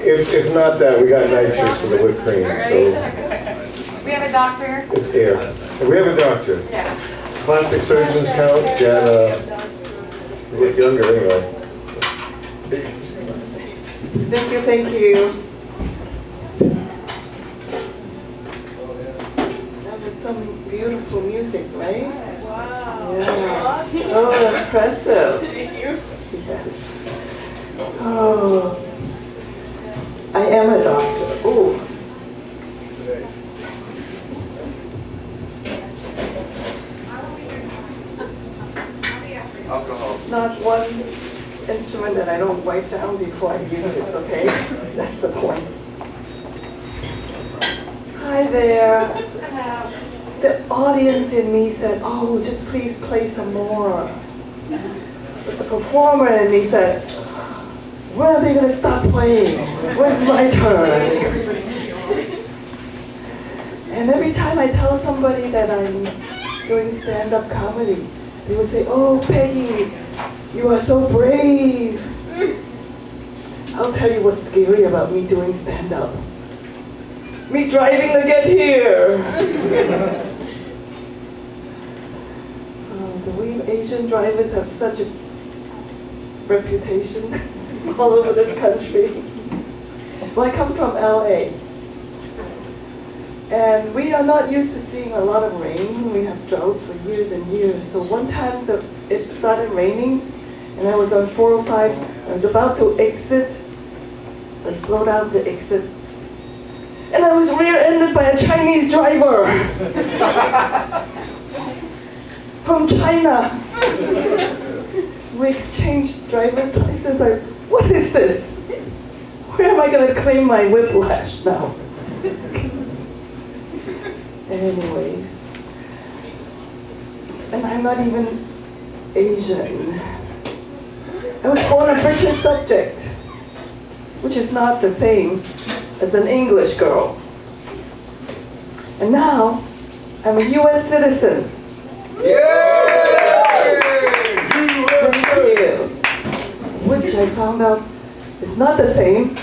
If not that, we got nitrous for the whipped cream. So We have a doctor. it's air. And we have a doctor. Yeah. Plastic surgeons count. Got you look younger anyway. Thank you, thank you. That was some beautiful music, right? Wow. Yeah, so impressive. Thank you. Yes. Oh, I am a doctor. Oh. Alcohol. It's not one instrument that I don't wipe down before I use it, okay? That's the point. Hi there. The audience in me said, oh, just please play some more. But the performer in me said, when are they going to stop playing? When's my turn? And every time I tell somebody that I'm doing stand-up comedy, they would say, oh, Peggy, you are so brave. I'll tell you what's scary about me doing stand-up. Me driving to get here. We Asian drivers have such a reputation all over this country. Well, I come from LA. And we are not used to seeing a lot of rain. We have drought for years and years. So one time it started raining, and I was on 405. I was about to exit. I slowed down to exit. And I was rear-ended by a Chinese driver. From China. We exchanged driver's license. What is this? Where am I going to claim my whiplash now? Anyways. And I'm not even Asian. I was born a British subject, which is not the same as an English girl. And now, I'm a US citizen. Thank you. Which I found out is not the same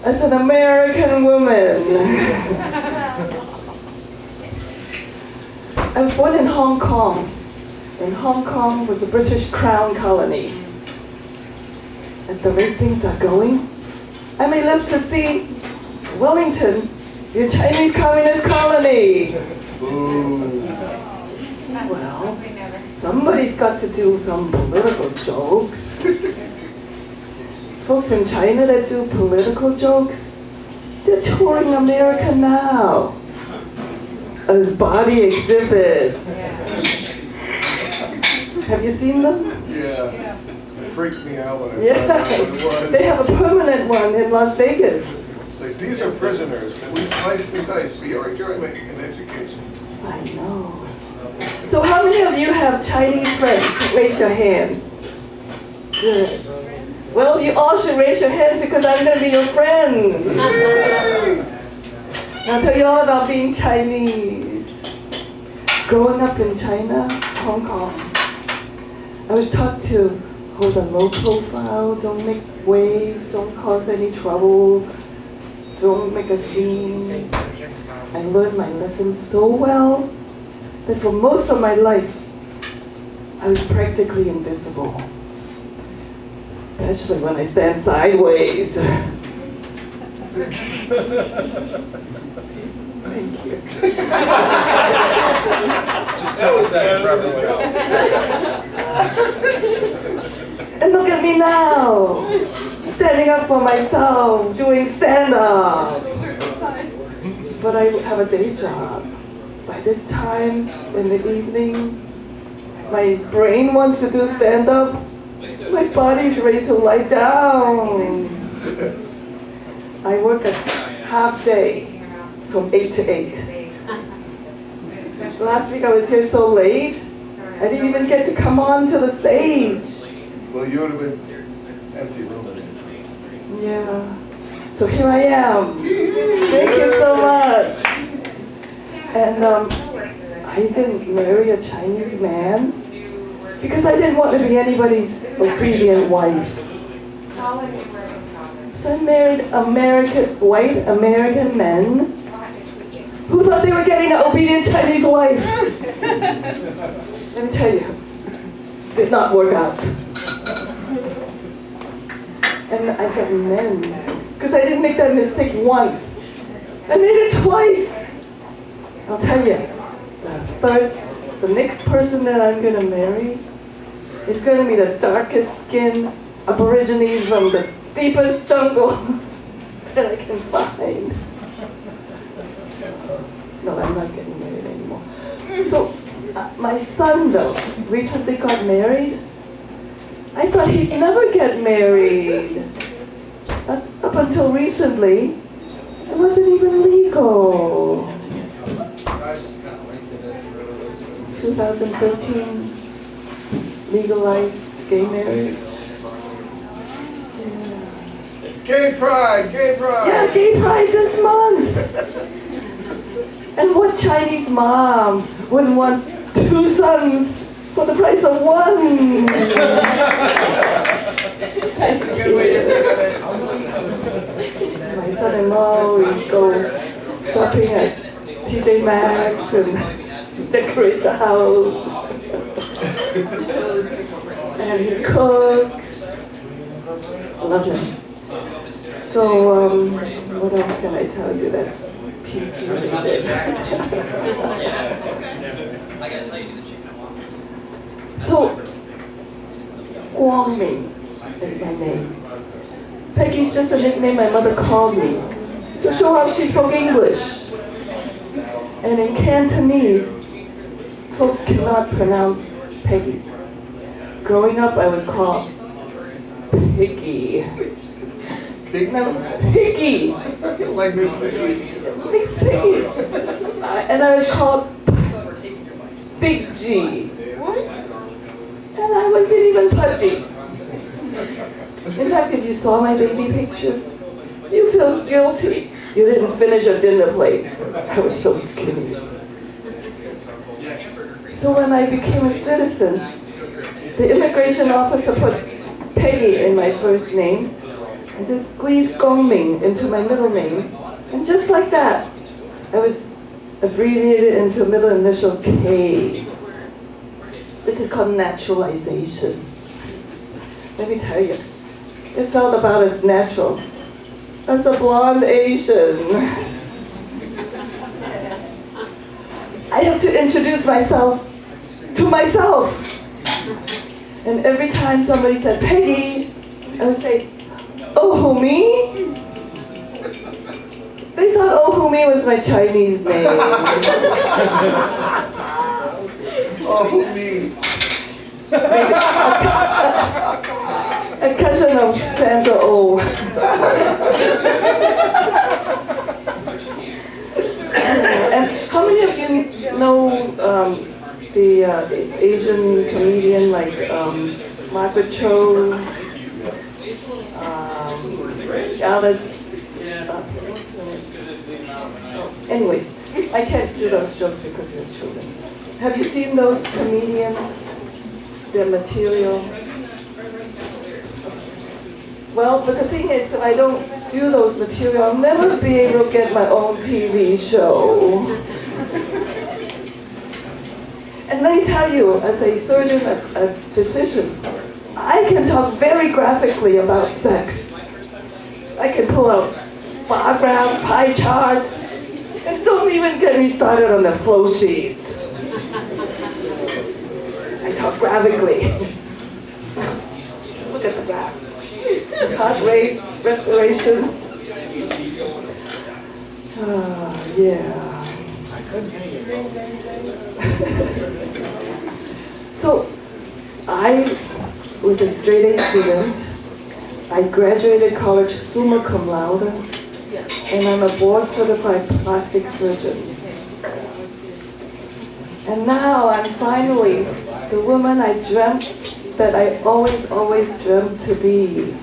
as an American woman. I was born in Hong Kong, and Hong Kong was a British crown colony. At the rate things are going, I may live to see Wellington, your Chinese Communist colony. Well, somebody's got to do some political jokes. Folks in China that do political jokes, they're touring America now as body exhibits. Have you seen them? Yeah. It freaked me out when I Yeah. found out what it was. They have a permanent one in Las Vegas. Like, these are prisoners that we sliced and diced for your enjoyment and education. I know. So how many of you have Chinese friends? Raise your hands. Good. Well, you all should raise your hands because I'm going to be your friend. I'll tell you all about being Chinese. Growing up in China, Hong Kong, I was taught to hold a low profile, don't make waves, don't cause any trouble, don't make a scene. I learned my lessons so well that for most of my life, I was practically invisible. Especially when I stand sideways. Thank you. Just tell us that for everyone else. And look at me now, standing up for myself, doing stand-up. But I have a day job. By this time in the evening, my brain wants to do stand-up. My body's ready to lie down. I work a half day from 8 to 8. Last week I was here so late, I didn't even get to come on to the stage. Well, you would have been empty room. Yeah. So here I am. Thank you so much. And I didn't marry a Chinese man because I didn't want to be anybody's obedient wife. So I married white American men who thought they were getting an obedient Chinese wife. Let me tell you, did not work out. And I said men, because I didn't make that mistake once. I made it twice. I'll tell you, the next person that I'm gonna marry is gonna be the darkest skinned Aborigines from the deepest jungle that I can find. No, I'm not getting married anymore. So, my son though, recently got married. I thought he'd never get married. Up until recently, it wasn't even legal. 2013, legalized gay marriage. Gay pride, gay pride. Yeah, gay pride this month. And what Chinese mom wouldn't want 2 sons for the price of 1? My son-in-law, we go shopping at TJ Maxx and decorate the house. And he cooks. I love him. So, what else can I tell you that's PG related? So, Guangming is my name. Peggy's just a nickname my mother called me to show how she spoke English. And in Cantonese, folks cannot pronounce Peggy. Growing up, I was called Piggy. No, Piggy. Like Miss Piggy. Miss Piggy. And I was called Big G. And I wasn't even pudgy. In fact, if you saw my baby picture, you feel guilty. You didn't finish a dinner plate. I was so skinny. So when I became a citizen, the immigration officer put Peggy in my first name and just squeezed Gongming into my middle name. And just like that, I was abbreviated into a middle initial K. This is called naturalization. Let me tell you, it felt about as natural as a blonde Asian. I have to introduce myself to myself. And every time somebody said, Peggy, I would say, oh, who, me? They thought, oh, who, me was my Chinese name. Oh, who, me? A cousin of Sandra Oh. And how many of you know the Asian comedian like Margaret Cho, Alice? Anyways, I can't do those jokes because you're children. Have you seen those comedians? Their material? Well, but the thing is, if I don't do those material, I'll never be able to get my own TV show. And let me tell you, as a surgeon, a physician, I can talk very graphically about sex. I can pull out bar graphs, pie charts, and don't even get me started on the flow sheets. I talk graphically. Look at the graph. Heart rate, respiration. Yeah. So, I was a straight A student. I graduated college summa cum laude, and I'm a board-certified plastic surgeon. And now I'm finally the woman I dreamt that I always dreamt to be.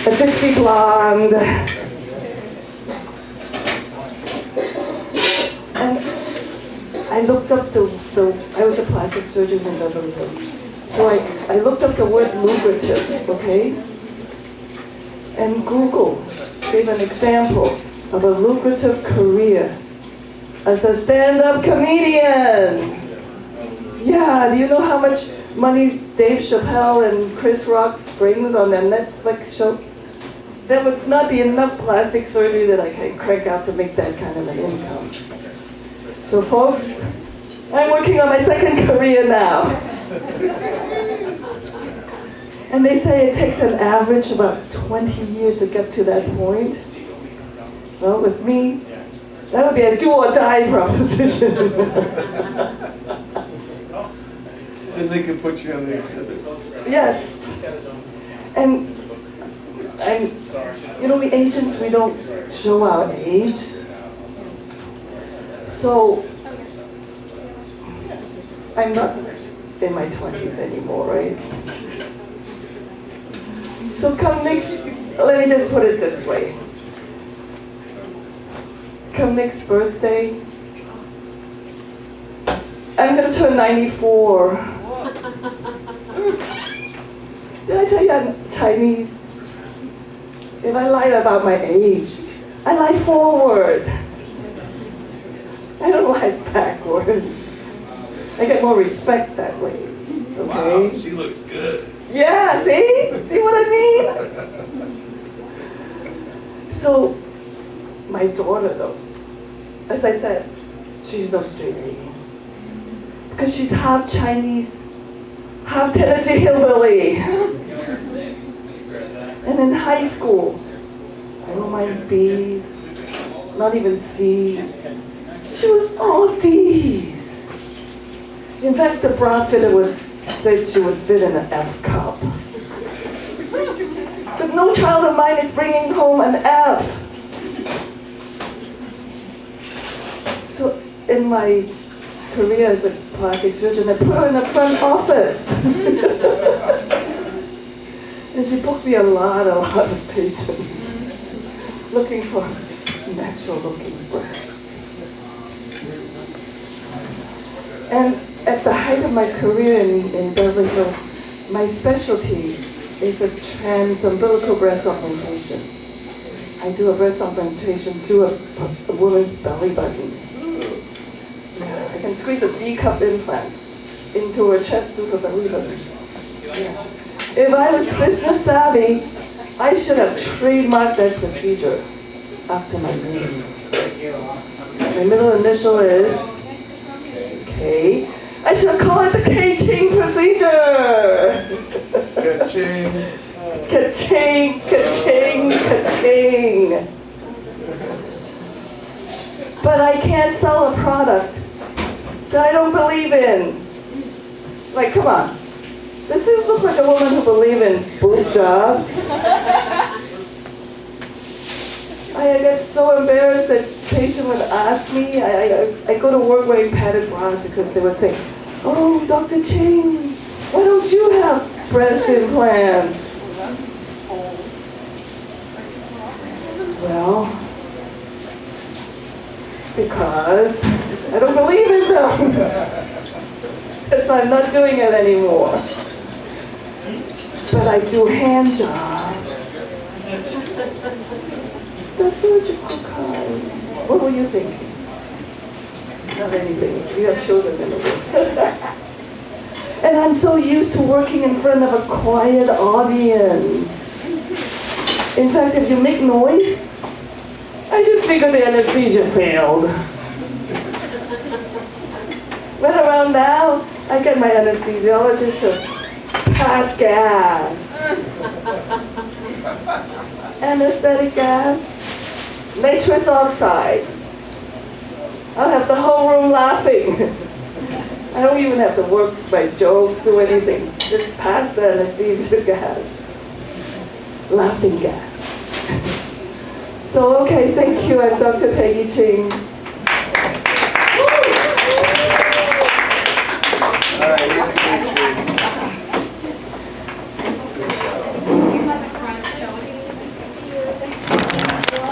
A Dixie blonde. And I looked up I was a plastic surgeon in Beverly Hills. So I looked up the word lucrative, okay? And Google gave an example of a lucrative career as a stand-up comedian. Yeah, do you know how much money Dave Chappelle and Chris Rock brings on their Netflix show? There would not be enough plastic surgery that I can crank out to make that kind of an income. So folks, I'm working on my second career now. And they say it takes an average about 20 years to get to that point. Well, with me, that would be a do or die proposition. Then they could put you on the exhibit. Yes. And we Asians, we don't show our age. So, I'm not in my 20s anymore, right? So come next, let me just put it this way. Come next birthday, I'm gonna turn 94. Did I tell you I'm Chinese? If I lie about my age, I lie forward. I don't lie backward. I get more respect that way, okay? Wow, she looks good. Yeah, see? See what I mean? So, my daughter though, as I said, she's no straight A. Because she's half Chinese, half Tennessee hillbilly. And in high school, I don't mind B's, not even C's. She was all D's. In fact, the bra fitter said she would fit in an F cup. But no child of mine is bringing home an F. So in my career as a plastic surgeon, I put her in the front office. And she booked me a lot of patients looking for natural looking breasts. And at the height of my career in Beverly Hills, my specialty is a trans-umbilical breast augmentation. I do a breast augmentation through a woman's belly button. Yeah, I can squeeze a D-cup implant into her chest through her belly button. Yeah. If I was business savvy, I should have trademarked that procedure after my name. My middle initial is K. I should have called it the Peggy Ching procedure. Ka-ching. Ka-ching, ka-ching, ka-ching. But I can't sell a product that I don't believe in. Like, come on. Does this look like a woman who believes in boob jobs? I get so embarrassed that patient would ask me. I go to work wearing padded bras because they would say, "Oh, Dr. Ching, why don't you have breast implants?" Well, because I don't believe in them. That's why I'm not doing it anymore. But I do hand jobs. The surgical kind. What were you thinking? Not anything. We have children in the room. And I'm so used to working in front of a quiet audience. In fact, if you make noise, I just figured the anesthesia failed. But around now, I get my anesthesiologist to pass gas. Anesthetic gas, nitrous oxide. I'll have the whole room laughing. I don't even have to work my jokes, do anything. Just pass the anesthesia gas. Laughing gas. So, okay, thank you. I'm Dr. Peggy Ching.